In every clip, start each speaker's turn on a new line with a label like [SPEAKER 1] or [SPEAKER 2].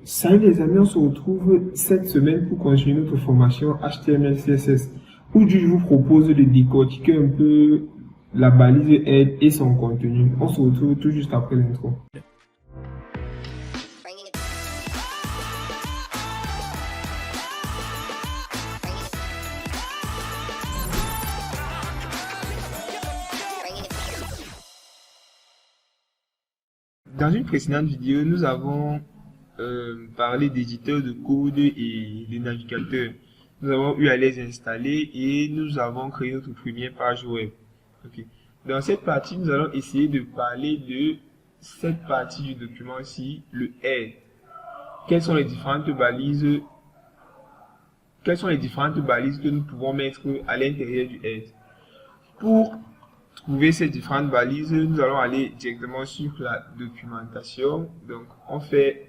[SPEAKER 1] Salut les amis, on se retrouve cette semaine pour continuer notre formation HTML CSS, où je vous propose de décortiquer un peu la balise aide et son contenu. On se retrouve tout juste après l'intro. Dans une précédente vidéo, nous avons parlé d'éditeurs de code et de navigateurs. Nous avons eu à les installer et nous avons créé notre première page web. Ok. Dans cette partie, nous allons essayer de parler de cette partie du document-ci, le head. Quelles sont les différentes balises que nous pouvons mettre à l'intérieur du head. Pour trouver ces différentes balises, nous allons aller directement sur la documentation. Donc, on fait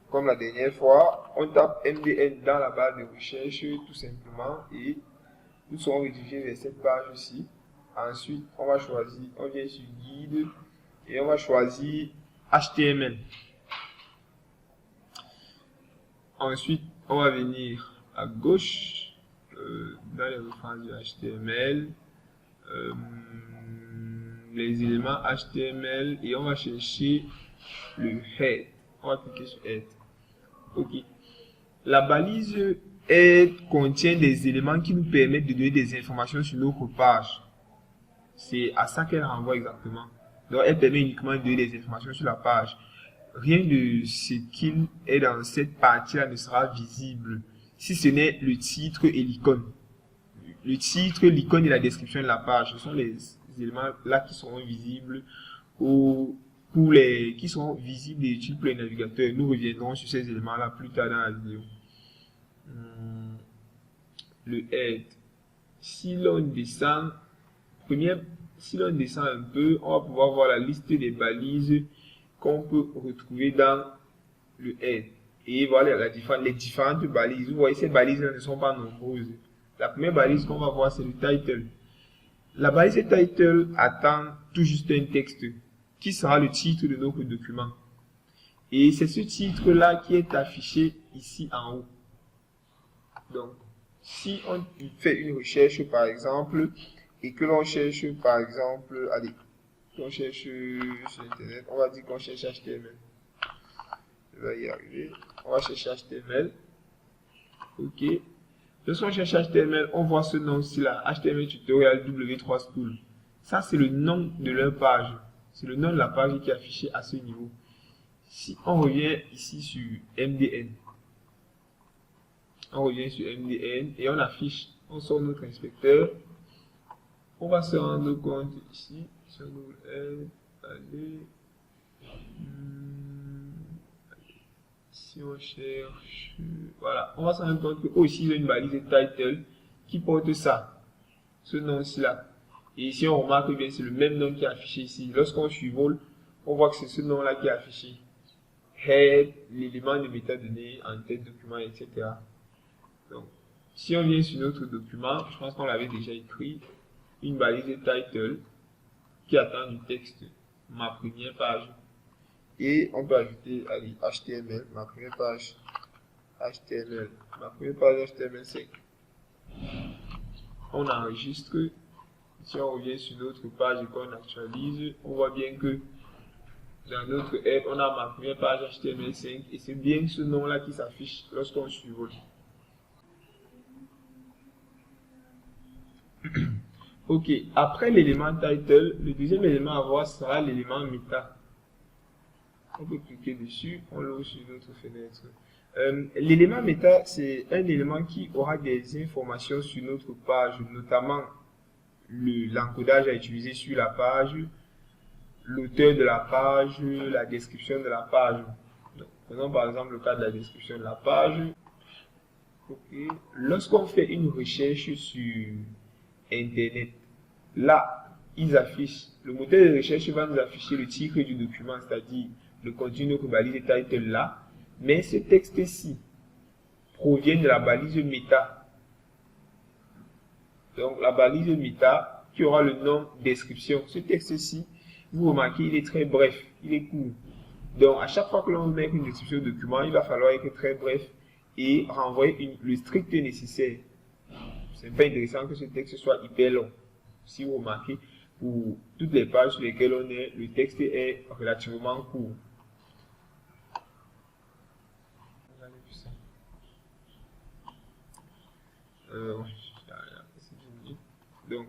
[SPEAKER 1] comme la dernière fois, on tape MDN dans la barre de recherche tout simplement et nous serons redirigés vers cette page-ci. Ensuite, on vient sur guide et on va choisir HTML. Ensuite, on va venir à gauche dans les références du HTML, les éléments HTML et on va chercher le head. On va cliquer sur head. Ok. La balise head contient des éléments qui nous permettent de donner des informations sur notre page. C'est à ça qu'elle renvoie exactement. Donc, elle permet uniquement de donner des informations sur la page. Rien de ce qu'il est dans cette partie-là ne sera visible si ce n'est le titre et l'icône. Le titre, l'icône et la description de la page, ce sont les éléments là qui seront visibles qui sont visibles et utiles pour les navigateurs. Nous reviendrons sur ces éléments-là plus tard dans la vidéo. Le head. Si l'on descend un peu, on va pouvoir voir la liste des balises qu'on peut retrouver dans le head. Et voilà les différentes balises. Vous voyez, ces balises-là ne sont pas nombreuses. La première balise qu'on va voir, c'est le title. La balise title attend tout juste un texte qui sera le titre de notre document. Et c'est ce titre-là qui est affiché ici en haut. Donc, si on fait une recherche, par exemple, et que l'on cherche, par exemple, qu'on cherche sur Internet, on va dire qu'on cherche HTML. Je vais y arriver. On va chercher HTML. Ok. Lorsqu'on cherche HTML, on voit ce nom-ci là, HTML Tutorial W3 School. Ça, c'est le nom de leur page. C'est le nom de la page qui est affiché à ce niveau. Si on revient ici sur MDN, et on sort notre inspecteur. On va se rendre compte ici, sur Google, si on cherche, voilà, on va se rendre compte que aussi il y a une balise title qui porte ça, ce nom-ci là. Et ici on remarque bien c'est le même nom qui est affiché ici. Lorsqu'on survole, on voit que c'est ce nom-là qui est affiché. Head, l'élément de métadonnées, en tête, document, etc. Donc, si on vient sur notre document, je pense qu'on l'avait déjà écrit, une balise title qui attend du texte, ma première page. Et on peut ajouter HTML, ma première page HTML5. On enregistre. Si on revient sur notre page et qu'on actualise, on voit bien que dans notre app, on a ma première page HTML5 et c'est bien ce nom-là qui s'affiche lorsqu'on survole. Ok, après l'élément title, le deuxième élément à voir sera l'élément meta. On peut cliquer dessus, on l'ouvre sur notre fenêtre. L'élément meta, c'est un élément qui aura des informations sur notre page, notamment l'encodage à utiliser sur la page, l'auteur de la page, la description de la page. Donc, prenons par exemple le cas de la description de la page. Okay. Lorsqu'on fait une recherche sur Internet, là, le moteur de recherche va nous afficher le titre du document, c'est-à-dire le contenu de notre balise title là, mais ce texte-ci provient de la balise meta. Donc, la balise meta qui aura le nom description. Ce texte-ci, vous remarquez, il est très bref, il est court. Donc, à chaque fois que l'on met une description de document, il va falloir être très bref et renvoyer le strict nécessaire. C'est pas intéressant que ce texte soit hyper long. Si vous remarquez, pour toutes les pages sur lesquelles on est, le texte est relativement court. Donc,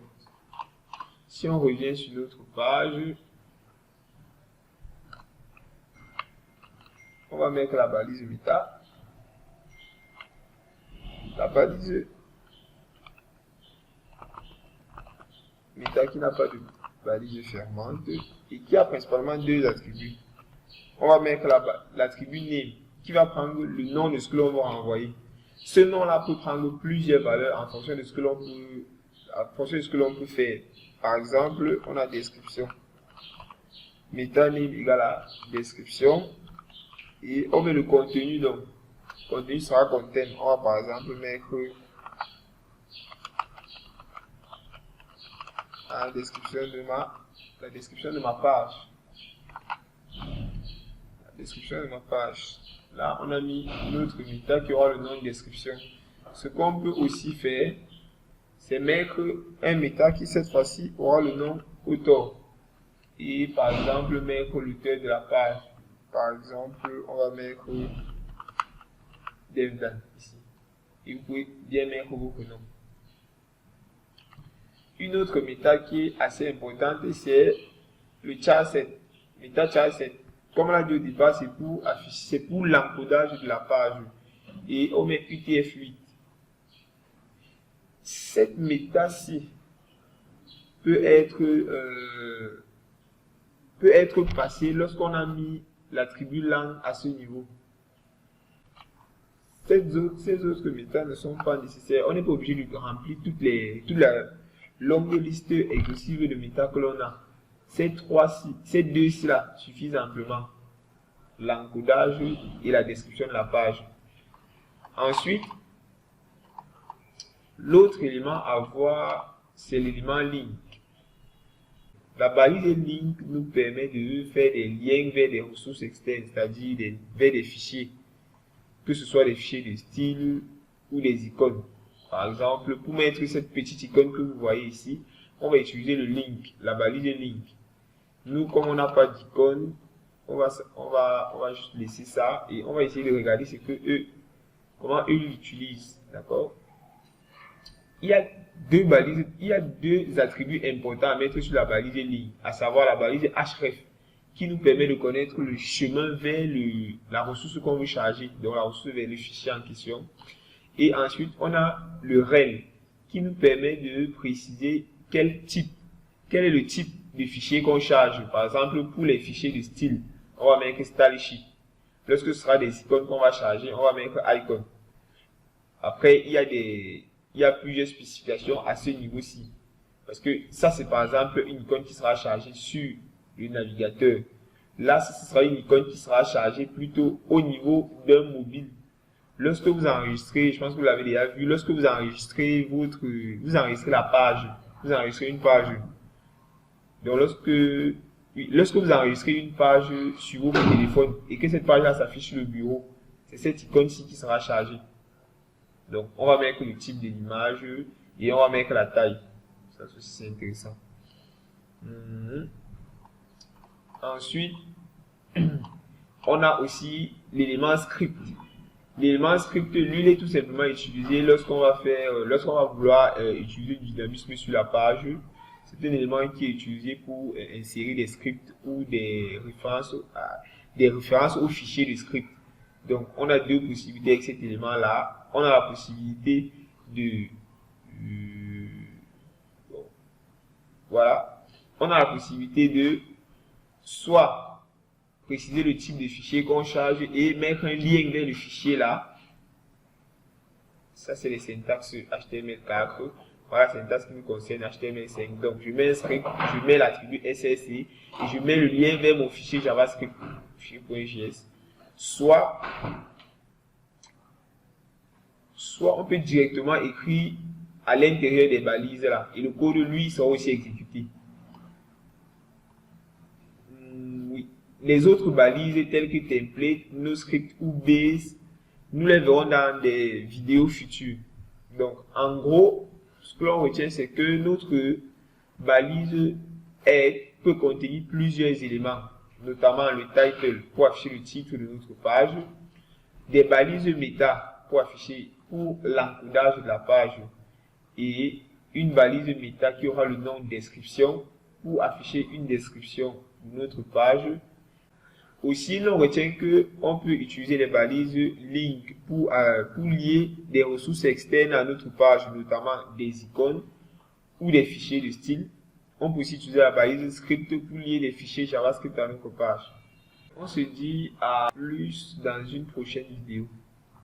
[SPEAKER 1] si on revient sur notre page, on va mettre la balise meta. La balise meta qui n'a pas de balise fermante et qui a principalement deux attributs. On va mettre l'attribut name qui va prendre le nom de ce que l'on va renvoyer. Ce nom-là peut prendre plusieurs valeurs en fonction de ce que l'on peut, faire. Par exemple, on a description. Meta name égale à description. Et on met le contenu, donc le contenu sera content. On va par exemple mettre la description de ma page. La description de ma page. Là, on a mis notre meta qui aura le nom de description. Ce qu'on peut aussi faire, c'est mettre un meta qui cette fois-ci aura le nom auteur. Et par exemple, mettre l'auteur de la page. Par exemple, on va mettre DevDan ici. Et vous pouvez bien mettre votre nom. Une autre méta qui est assez importante, c'est le charset. Méta charset. Comme on l'a dit au départ, c'est pour l'encodage de la page. Et on met UTF-8. Cette méta-ci peut être passée lorsqu'on a mis l'attribut lang à ce niveau. Ces autres méthodes ne sont pas nécessaires. On n'est pas obligé de remplir toute la longue liste exhaustive de méthodes que l'on a. Ces deux-ci là suffisent amplement. L'encodage et la description de la page. Ensuite, l'autre élément à voir, c'est l'élément link. La balise link nous permet de faire des liens vers des ressources externes, c'est-à-dire vers des fichiers, que ce soit des fichiers de style ou des icônes. Par exemple, pour mettre cette petite icône que vous voyez ici, on va utiliser le link, la balise link. Nous, comme on n'a pas d'icône, on va juste laisser ça et on va essayer de regarder comment eux l'utilisent, d'accord? Il y a deux attributs importants à mettre sur la balise ligne, à savoir la balise href, qui nous permet de connaître le chemin vers la ressource qu'on veut charger, donc la ressource vers le fichier en question. Et ensuite, on a le rel, qui nous permet de préciser quel est le type de fichier qu'on charge. Par exemple, pour les fichiers de style, on va mettre style sheet. Lorsque ce sera des icônes qu'on va charger, on va mettre icon. Après, il y a plusieurs spécifications à ce niveau-ci. Parce que ça, c'est par exemple une icône qui sera chargée sur le navigateur. Là, ce sera une icône qui sera chargée plutôt au niveau d'un mobile. Lorsque vous enregistrez, je pense que vous l'avez déjà vu, lorsque vous enregistrez vous enregistrez la page, vous enregistrez une page. Donc lorsque vous enregistrez une page sur votre téléphone et que cette page-là s'affiche sur le bureau, c'est cette icône-ci qui sera chargée. Donc, on va mettre le type de l'image et on va mettre la taille. Ça aussi, c'est intéressant. Ensuite, on a aussi l'élément script. L'élément script, lui, il est tout simplement utilisé lorsqu'on va vouloir utiliser du dynamisme sur la page. C'est un élément qui est utilisé pour insérer des scripts ou des références aux fichiers de script. Donc, on a deux possibilités avec cet élément-là. On a la possibilité on a la possibilité de soit préciser le type de fichier qu'on charge et mettre un lien vers le fichier là. Ça, c'est les syntaxes HTML4. Voilà la syntaxe qui nous concerne HTML5. Donc, je mets un script, je mets l'attribut SSE et je mets le lien vers mon fichier JavaScript, fichier.js. Soit on peut directement écrire à l'intérieur des balises là et le code lui sera aussi exécuté. Oui, Les autres balises telles que template, NoScript ou base, nous les verrons dans des vidéos futures. Donc, en gros, ce que l'on retient, c'est que notre balise add peut contenir plusieurs éléments, notamment le title pour afficher le titre de notre page, des balises méta pour afficher pour l'encodage de la page et une balise méta qui aura le nom description pour afficher une description de notre page. Aussi, l'on retient qu'on peut utiliser les balises link pour lier des ressources externes à notre page, notamment des icônes ou des fichiers de style. On peut aussi utiliser la balise script pour lier des fichiers JavaScript à notre page. On se dit à plus dans une prochaine vidéo.